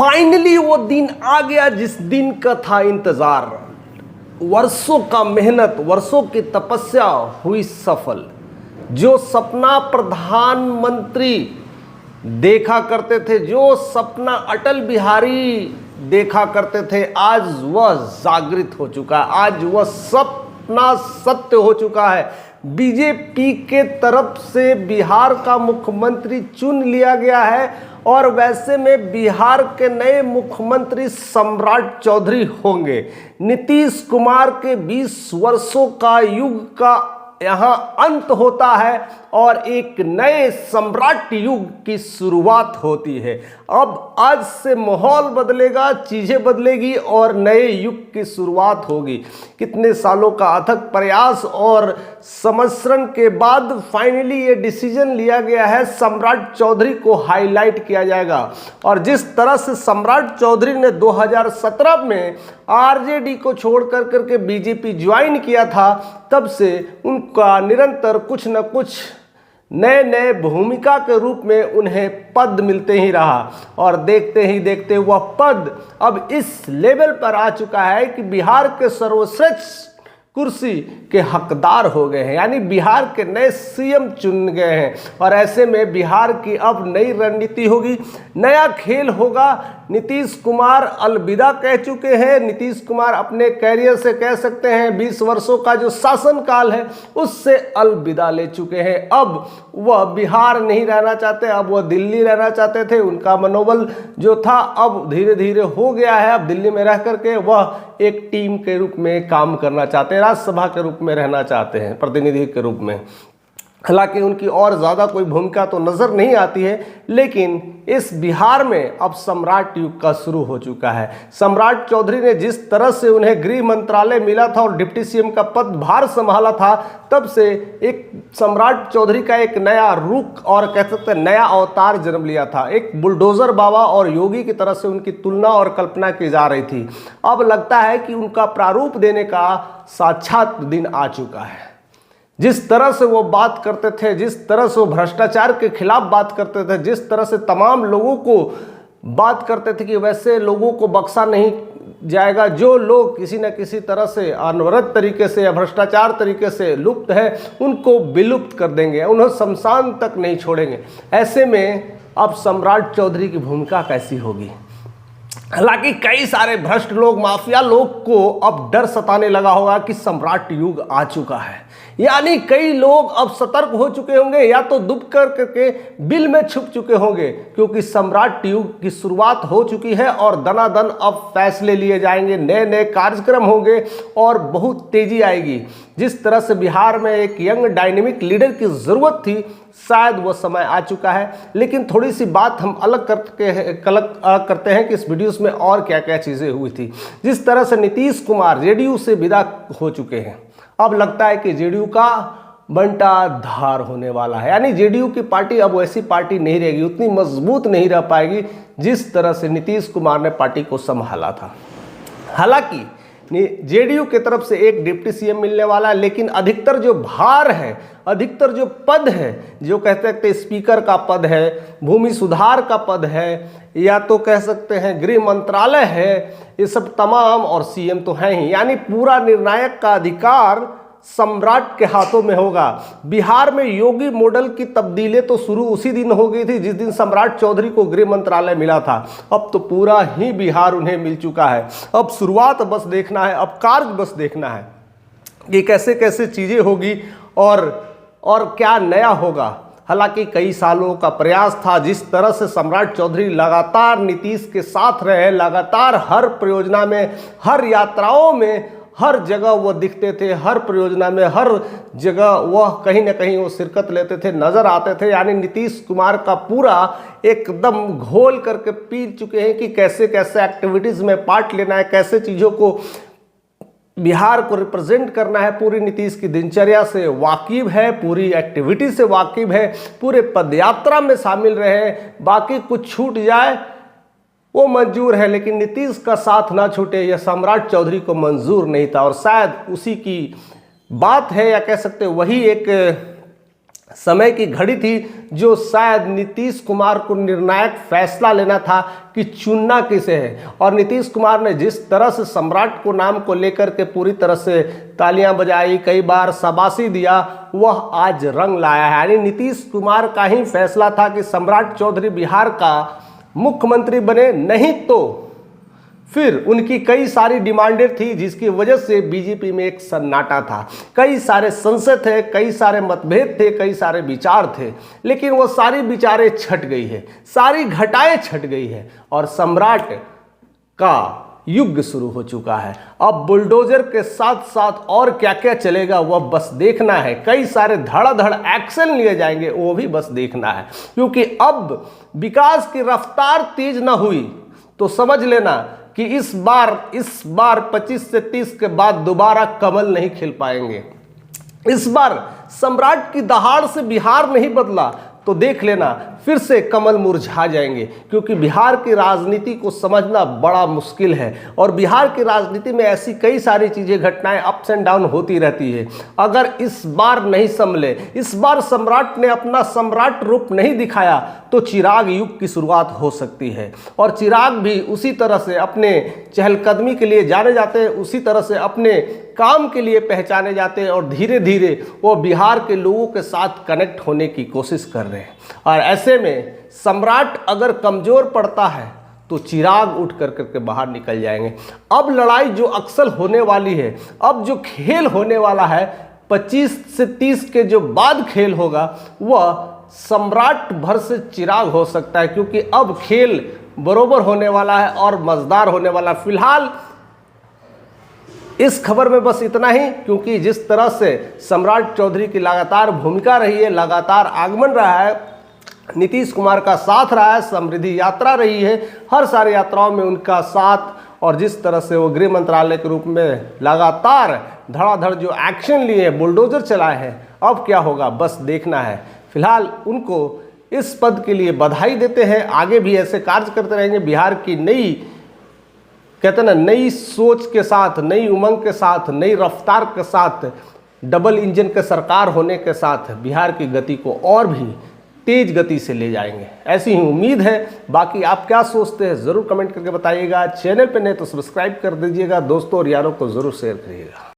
Finally वो दिन आ गया जिस दिन का था इंतजार। वर्षों का मेहनत, वर्षों की तपस्या हुई सफल। जो सपना प्रधानमंत्री देखा करते थे, जो सपना अटल बिहारी देखा करते थे, आज वह जागृत हो चुका है। आज वह सपना सत्य हो चुका है। बीजेपी के तरफ से बिहार का मुख्यमंत्री चुन लिया गया है और वैसे में बिहार के नए मुख्यमंत्री सम्राट चौधरी होंगे। नीतीश कुमार के 20 वर्षों का युग का यहाँ अंत होता है और एक नए सम्राट युग की शुरुआत होती है। अब आज से माहौल बदलेगा, चीज़ें बदलेगी और नए युग की शुरुआत होगी। कितने सालों का अथक प्रयास और समस्रण के बाद फाइनली ये डिसीजन लिया गया है, सम्राट चौधरी को हाईलाइट किया जाएगा। और जिस तरह से सम्राट चौधरी ने 2017 में आरजेडी को छोड़ करके बीजेपी ज्वाइन किया था, तब से उनका निरंतर कुछ न कुछ नए नए भूमिका के रूप में उन्हें पद मिलते ही रहा और देखते ही देखते वह पद अब इस लेवल पर आ चुका है कि बिहार के सर्वश्रेष्ठ कुर्सी के हकदार हो गए हैं, यानी बिहार के नए सीएम चुन गए हैं। और ऐसे में बिहार की अब नई रणनीति होगी, नया खेल होगा। नीतीश कुमार अलविदा कह चुके हैं। नीतीश कुमार अपने कैरियर से कह सकते हैं 20 वर्षों का जो शासनकाल है उससे अलविदा ले चुके हैं। अब वह बिहार नहीं रहना चाहते, अब वह दिल्ली रहना चाहते थे। उनका मनोबल जो था अब धीरे धीरे हो गया है। अब दिल्ली में रह करके वह एक टीम के रूप में काम करना चाहते हैं, राज्यसभा के रूप में रहना चाहते हैं, प्रतिनिधि के रूप में। हालांकि उनकी और ज़्यादा कोई भूमिका तो नज़र नहीं आती है, लेकिन इस बिहार में अब सम्राट युग का शुरू हो चुका है। सम्राट चौधरी ने जिस तरह से उन्हें गृह मंत्रालय मिला था और डिप्टी सीएम का पदभार संभाला था, तब से एक सम्राट चौधरी का एक नया रुख और कह सकते हैं नया अवतार जन्म लिया था। एक बुलडोजर बाबा और योगी की तरह से उनकी तुलना और कल्पना की जा रही थी। अब लगता है कि उनका प्रारूप देने का साक्षात दिन आ चुका है। जिस तरह से वो बात करते थे, जिस तरह से वो भ्रष्टाचार के खिलाफ बात करते थे, जिस तरह से तमाम लोगों को बात करते थे कि वैसे लोगों को बख्शा नहीं जाएगा, जो लोग किसी न किसी तरह से अनवरत तरीके से या भ्रष्टाचार तरीके से लुप्त है उनको विलुप्त कर देंगे, उन्हें शमशान तक नहीं छोड़ेंगे। ऐसे में अब सम्राट चौधरी की भूमिका कैसी होगी? हालांकि कई सारे भ्रष्ट लोग, माफिया लोग को अब डर सताने लगा होगा कि सम्राट युग आ चुका है, यानी कई लोग अब सतर्क हो चुके होंगे या तो डूब करके बिल में छुप चुके होंगे, क्योंकि सम्राट युग की शुरुआत हो चुकी है और दनादन अब फैसले लिए जाएंगे, नए नए कार्यक्रम होंगे और बहुत तेजी आएगी। जिस तरह से बिहार में एक यंग डायनेमिक लीडर की ज़रूरत थी, शायद वो समय आ चुका है। लेकिन थोड़ी सी बात हम अलग करते हैं कि इस वीडियो में और क्या क्या चीज़ें हुई थी। जिस तरह से नीतीश कुमार जेडीयू से विदा हो चुके हैं, अब लगता है कि जेडीयू का बंटाधार होने वाला है, यानी जेडीयू की पार्टी अब वैसी पार्टी नहीं रहेगी, उतनी मजबूत नहीं रह पाएगी जिस तरह से नीतीश कुमार ने पार्टी को संभाला था। हालांकि जेडीयू की तरफ से एक डिप्टी सीएम मिलने वाला है, लेकिन अधिकतर जो भार है, अधिकतर जो पद है, जो कहते हैं स्पीकर का पद है, भूमि सुधार का पद है, या तो कह सकते हैं गृह मंत्रालय है, ये सब तमाम, और सीएम तो है ही, यानी पूरा निर्णायक का अधिकार सम्राट के हाथों में होगा। बिहार में योगी मॉडल की तब्दीली तो शुरू उसी दिन हो गई थी जिस दिन सम्राट चौधरी को गृह मंत्रालय मिला था। अब तो पूरा ही बिहार उन्हें मिल चुका है। अब शुरुआत बस देखना है, अब कार्य बस देखना है कि कैसे कैसे चीज़ें होगी और क्या नया होगा। हालांकि कई सालों का प्रयास था, जिस तरह से सम्राट चौधरी लगातार नीतीश के साथ रहे, लगातार हर परियोजना में, हर यात्राओं में, हर जगह वो दिखते थे, हर परियोजना में, हर जगह वह कहीं ना कहीं वो शिरकत लेते थे, नज़र आते थे। यानी नीतीश कुमार का पूरा एकदम घोल करके पी चुके हैं कि कैसे कैसे एक्टिविटीज़ में पार्ट लेना है, कैसे चीज़ों को बिहार को रिप्रेजेंट करना है। पूरी नीतीश की दिनचर्या से वाकिफ है, पूरी एक्टिविटी से वाकिफ है, पूरे पदयात्रा में शामिल रहे। बाकी कुछ छूट जाए वो मंजूर है, लेकिन नीतीश का साथ ना छूटे यह सम्राट चौधरी को मंजूर नहीं था। और शायद उसी की बात है, या कह सकते वही एक समय की घड़ी थी जो शायद नीतीश कुमार को निर्णायक फैसला लेना था कि चुनना किसे है। और नीतीश कुमार ने जिस तरह से सम्राट को नाम को लेकर के पूरी तरह से तालियां बजाई, कई बार शाबाशी दिया, वह आज रंग लाया है। यानी नीतीश कुमार का ही फैसला था कि सम्राट चौधरी बिहार का मुख्यमंत्री बने, नहीं तो फिर उनकी कई सारी डिमांडें थी जिसकी वजह से बीजेपी में एक सन्नाटा था। कई सारे संशय थे, कई सारे मतभेद थे, कई सारे विचार थे, लेकिन वो सारी विचारें छट गई है, सारी घटाएं छट गई है और सम्राट का युग शुरू हो चुका है। अब बुलडोजर के साथ साथ और क्या क्या चलेगा वह बस देखना है। कई सारे धड़ाधड़ एक्शन लिए जाएंगे, वो भी बस देखना है, क्योंकि अब विकास की रफ्तार तेज ना हुई तो समझ लेना कि इस बार 25 से 30 के बाद दोबारा कमल नहीं खिल पाएंगे। इस बार सम्राट की दहाड़ से बिहार नहीं बदला तो देख लेना फिर से कमल मुरझा जाएंगे, क्योंकि बिहार की राजनीति को समझना बड़ा मुश्किल है और बिहार की राजनीति में ऐसी कई सारी चीज़ें, घटनाएं अप्स एंड डाउन होती रहती है। अगर इस बार नहीं संभले, इस बार सम्राट ने अपना सम्राट रूप नहीं दिखाया तो चिराग युग की शुरुआत हो सकती है। और चिराग भी उसी तरह से अपने चहलकदमी के लिए जाने जाते हैं, उसी तरह से अपने काम के लिए पहचाने जाते हैं और धीरे धीरे वो बिहार के लोगों के साथ कनेक्ट होने की कोशिश कर रहे हैं। और ऐसे में सम्राट अगर कमज़ोर पड़ता है तो चिराग उठ करके बाहर निकल जाएंगे। अब लड़ाई जो अक्सर होने वाली है, अब जो खेल होने वाला है 25 से 30 के जो बाद खेल होगा वह सम्राट भर से चिराग हो सकता है, क्योंकि अब खेल बरोबर होने वाला है और मज़ेदार होने वाला है। फिलहाल इस खबर में बस इतना ही, क्योंकि जिस तरह से सम्राट चौधरी की लगातार भूमिका रही है, लगातार आगमन रहा है, नीतीश कुमार का साथ रहा है, समृद्धि यात्रा रही है, हर सारी यात्राओं में उनका साथ, और जिस तरह से वो गृह मंत्रालय के रूप में लगातार धड़ाधड़ जो एक्शन लिए, बुलडोजर चलाए हैं, अब क्या होगा बस देखना है। फिलहाल उनको इस पद के लिए बधाई देते हैं, आगे भी ऐसे कार्य करते रहेंगे। बिहार की नई, कहते ना, नई सोच के साथ, नई उमंग के साथ, नई रफ्तार के साथ, डबल इंजन के सरकार होने के साथ बिहार की गति को और भी तेज गति से ले जाएंगे, ऐसी ही उम्मीद है। बाकी आप क्या सोचते हैं ज़रूर कमेंट करके बताइएगा। चैनल पे नहीं तो सब्सक्राइब कर दीजिएगा, दोस्तों और यारों को ज़रूर शेयर करिएगा।